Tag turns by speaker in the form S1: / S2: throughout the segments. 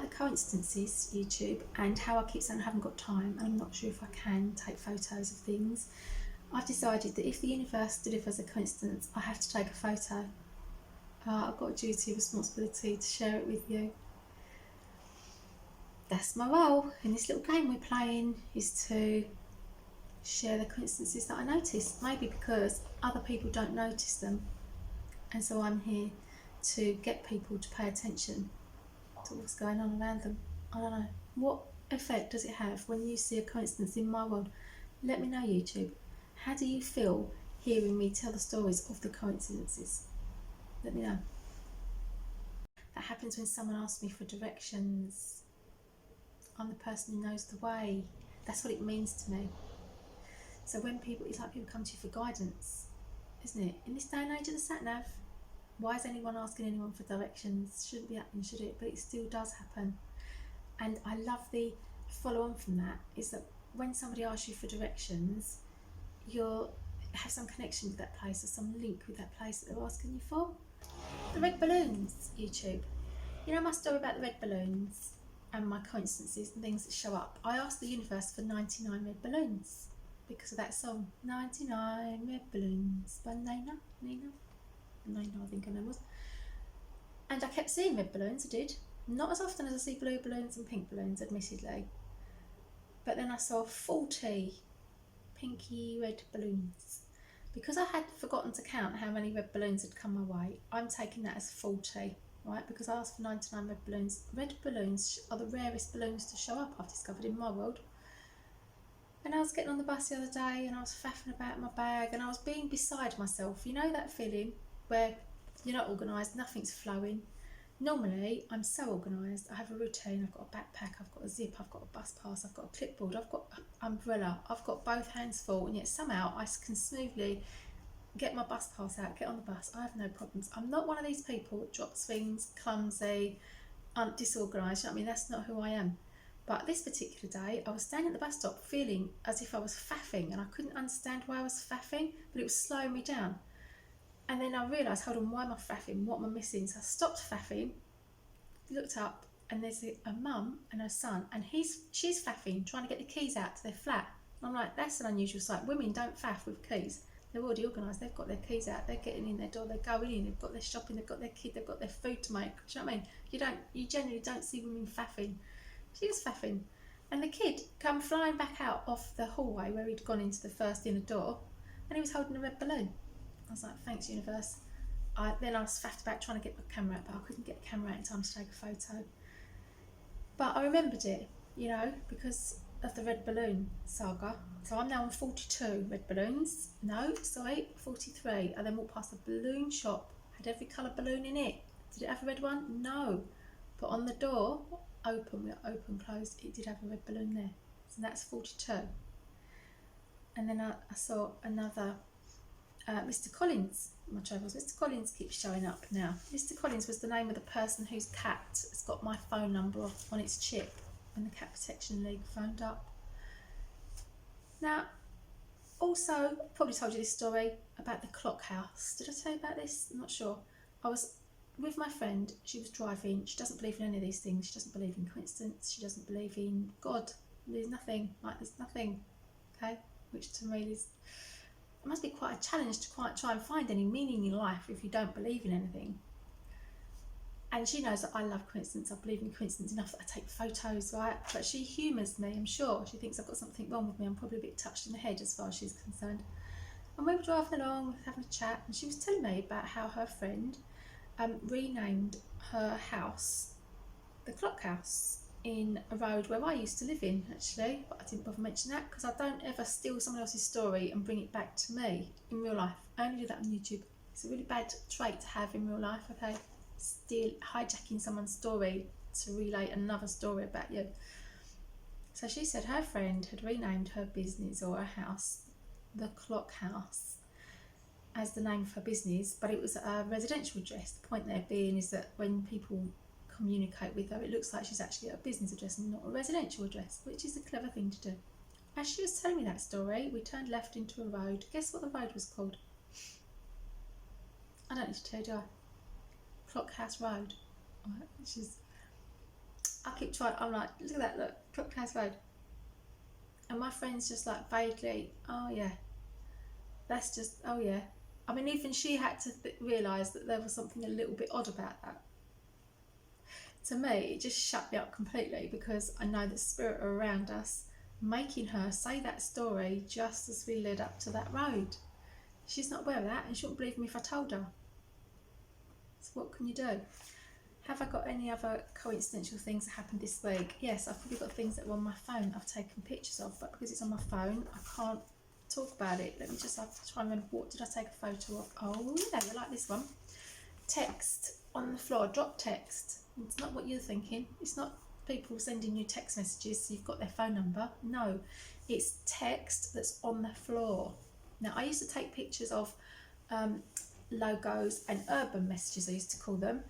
S1: about the coincidences, YouTube, and how I keep saying I haven't got time and I'm not sure if I can take photos of things, I've decided that if the universe delivers a coincidence, I have to take a photo. I've got a duty, responsibility to share it with you. That's my role in this little game we're playing, is to share the coincidences that I notice, maybe because other people don't notice them, and so I'm here to get people to pay attention to what's going on around them. I don't know, what effect does it have when you see a coincidence in my world? Let me know, YouTube. How do you feel hearing me tell the stories of the coincidences? Let me know. That happens when someone asks me for directions. I'm the person who knows the way. That's what it means to me. So when people, it's like people come to you for guidance, isn't it? In this day and age of the sat-nav, why is anyone asking anyone for directions? Shouldn't be happening, should it? But it still does happen. And I love the follow on from that, is that when somebody asks you for directions, you'll have some connection with that place or some link with that place that they're asking you for. The red balloons, YouTube. You know my story about the red balloons and my coincidences and things that show up? I asked the universe for 99 red balloons because of that song, 99 Red Balloons by Nina, I think her name was. And I kept seeing red balloons, I did. Not as often as I see blue balloons and pink balloons, admittedly. But then I saw 40 pinky red balloons. Because I had forgotten to count how many red balloons had come my way, I'm taking that as 40, right? Because I asked for 99 red balloons. Red balloons are the rarest balloons to show up, I've discovered, in my world. And I was getting on the bus the other day and I was faffing about in my bag and I was being beside myself. You know that feeling where you're not organised, nothing's flowing. Normally, I'm so organised. I have a routine, I've got a backpack, I've got a zip, I've got a bus pass, I've got a clipboard, I've got an umbrella, I've got both hands full, and yet somehow I can smoothly get my bus pass out, get on the bus. I have no problems. I'm not one of these people that drops things, clumsy, disorganised. You know what I mean? That's not who I am. But this particular day, I was standing at the bus stop feeling as if I was faffing, and I couldn't understand why I was faffing, but it was slowing me down. And then I realised, hold on, why am I faffing? What am I missing? So I stopped faffing, looked up, and there's a mum and her son, and she's faffing, trying to get the keys out to their flat. And I'm like, that's an unusual sight. Women don't faff with keys. They're already organised. They've got their keys out. They're getting in their door. They're going in. They've got their shopping. They've got their kid. They've got their food to make. Do you know what I mean? You generally don't see women faffing. She was faffing, and the kid come flying back out off the hallway where he'd gone into the first inner door, and he was holding a red balloon. I was like, thanks, universe. Then I was faffed about trying to get my camera out, but I couldn't get the camera out in time to take a photo. But I remembered it, you know, because of the red balloon saga. So I'm now on 42 red balloons. No, sorry, 43. I then walked past a balloon shop, had every colour balloon in it. Did it have a red one? No. But on the door, open, closed, it did have a red balloon there. So that's 42. And then I saw another Mr. Collins, my travels. Mr. Collins keeps showing up now. Mr. Collins was the name of the person whose cat has got my phone number on its chip when the Cat Protection League phoned up. Now, also, I probably told you this story about the clock house. Did I tell you about this? I'm not sure. I was with my friend, she was driving. She doesn't believe in any of these things. She doesn't believe in coincidence. She doesn't believe in God. There's nothing, okay? Which to me is, it must be quite a challenge to quite try and find any meaning in life if you don't believe in anything. And she knows that I love coincidence. I believe in coincidence enough that I take photos, right? But she humours me, I'm sure. She thinks I've got something wrong with me. I'm probably a bit touched in the head as far as she's concerned. And we were driving along, we were having a chat, and she was telling me about how her friend renamed her house the Clock House in a road where I used to live in, actually, but I didn't bother mentioning that because I don't ever steal someone else's story and bring it back to me in real life. I only do that on YouTube. It's a really bad trait to have in real life, okay? Hijacking someone's story to relay another story about you. So she said her friend had renamed her business or her house the Clock House as the name of her business, but it was a residential address. The point there being is that when people communicate with her, it looks like she's actually at a business address and not a residential address, which is a clever thing to do. As she was telling me that story, we turned left into a road. Guess what the road was called? I don't need to tell you, do I? Clock House Road, right, which is, I keep trying. I'm like, look at that, look, Crookhouse Road. And my friend's just like vaguely, oh yeah, that's just, oh yeah. I mean, even she had to realise that there was something a little bit odd about that. To me, it just shut me up completely, because I know the spirit are around us, making her say that story just as we led up to that road. She's not aware of that, and she wouldn't believe me if I told her. So what can you do? Have I got any other coincidental things that happened this week? Yes, I've probably got things that were on my phone I've taken pictures of, but because it's on my phone, I can't talk about it. Let me just have to try and remember, what did I take a photo of? Oh yeah, I like this one. Text on the floor, drop text. It's not what you're thinking. It's not people sending you text messages so you've got their phone number. No, it's text that's on the floor. Now, I used to take pictures of logos and urban messages, I used to call them.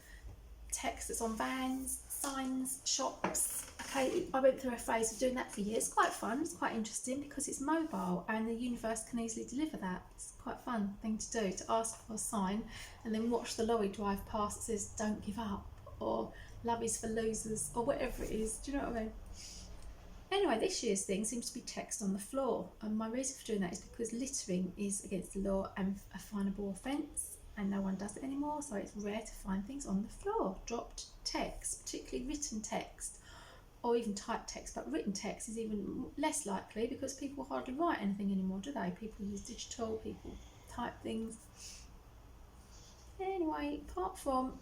S1: Text that's on vans, signs, shops. Okay, I went through a phase of doing that for years. It's quite fun, it's quite interesting, because it's mobile and the universe can easily deliver that. It's quite a fun thing to do, to ask for a sign and then watch the lorry drive past that says don't give up, or love is for losers, or whatever it is. Do you know what I mean? Anyway, this year's thing seems to be text on the floor, and my reason for doing that is because littering is against the law and a finable offence, and no one does it anymore, so it's rare to find things on the floor. Dropped text, particularly written text, or even typed text, but written text is even less likely because people hardly write anything anymore, do they? People use digital, people type things. Anyway, apart from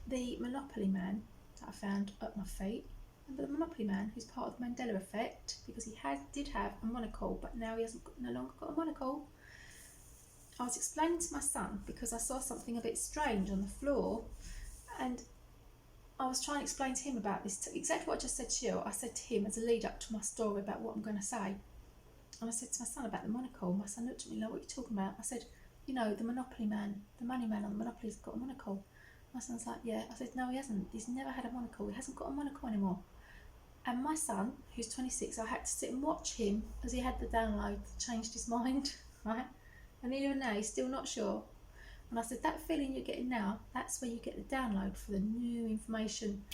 S1: the Monopoly man that I found at my feet, and the Monopoly man who's part of the Mandela Effect, because he did have a monocle, but now he no longer got a monocle. I was explaining to my son, because I saw something a bit strange on the floor, and I was trying to explain to him about this, exactly what I just said to you. I said to him as a lead up to my story about what I'm going to say. And I said to my son about the monocle. My son looked at me like, what are you talking about? I said, you know, the Monopoly man, the money man on the Monopoly's got a monocle. My son's like, yeah. I said, no, he hasn't. He's never had a monocle. He hasn't got a monocle anymore. And my son, who's 26, I had to sit and watch him as he had the download, changed his mind, right? And even now, he's still not sure. And I said, that feeling you're getting now, that's where you get the download for the new information.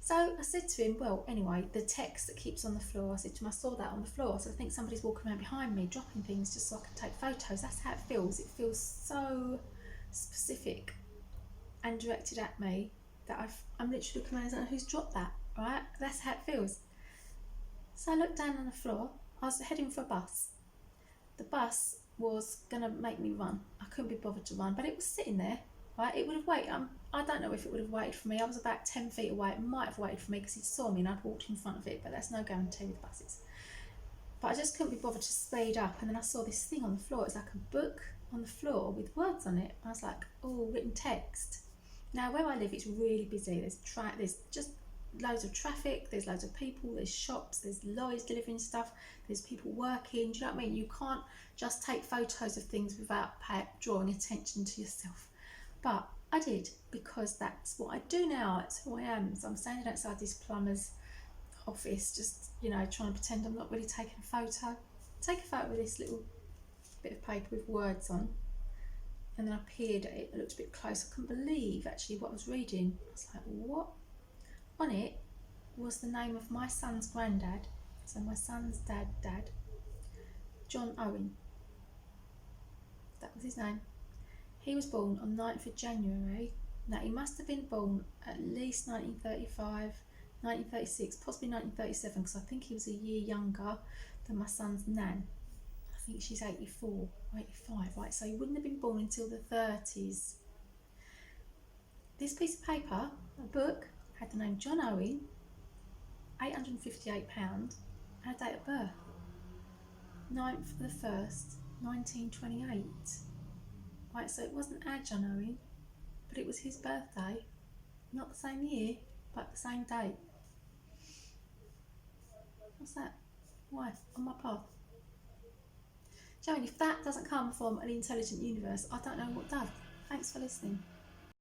S1: So I said to him, well, anyway, the text that keeps on the floor, I said to him, I saw that on the floor, so I think somebody's walking around behind me, dropping things just so I can take photos. That's how it feels. It feels so specific and directed at me that I'm literally looking around, I don't know who's dropped that, right? That's how it feels. So I looked down on the floor. I was heading for a bus. The bus was going to make me run. I couldn't be bothered to run, but it was sitting there, right? It would have waited. I don't know if it would have waited for me. I was about 10 feet away. It might have waited for me because he saw me and I'd walked in front of it, but that's no guarantee with buses. But I just couldn't be bothered to speed up, and then I saw this thing on the floor. It's like a book on the floor with words on it. I was like, oh, written text. Now, where I live, it's really busy. There's just loads of traffic, there's loads of people, there's shops, there's lorries delivering stuff, there's people working. Do you know what I mean? You can't just take photos of things without drawing attention to yourself. But I did, because that's what I do now. It's who I am. So I'm standing outside this plumber's office, just, you know, trying to pretend I'm not really taking a photo. Take a photo with this little bit of paper with words on. And then I peered at it, I looked a bit close. I couldn't believe actually what I was reading. I was like, what? On it was the name of my son's granddad, so my son's dad, John Owen. That was his name. He was born on 9th of January. Now, he must have been born at least 1935, 1936, possibly 1937, because I think he was a year younger than my son's nan. I think she's 84 or 85, right? So he wouldn't have been born until the 30s. This piece of paper, a book, had the name John Owen, £858, and a date of birth, 9th of the 1st, 1928. Right, so it wasn't our John Owen, but it was his birthday, not the same year, but the same date. What's that? Why? On my path. Joan, if that doesn't come from an intelligent universe, I don't know what does. Thanks for listening.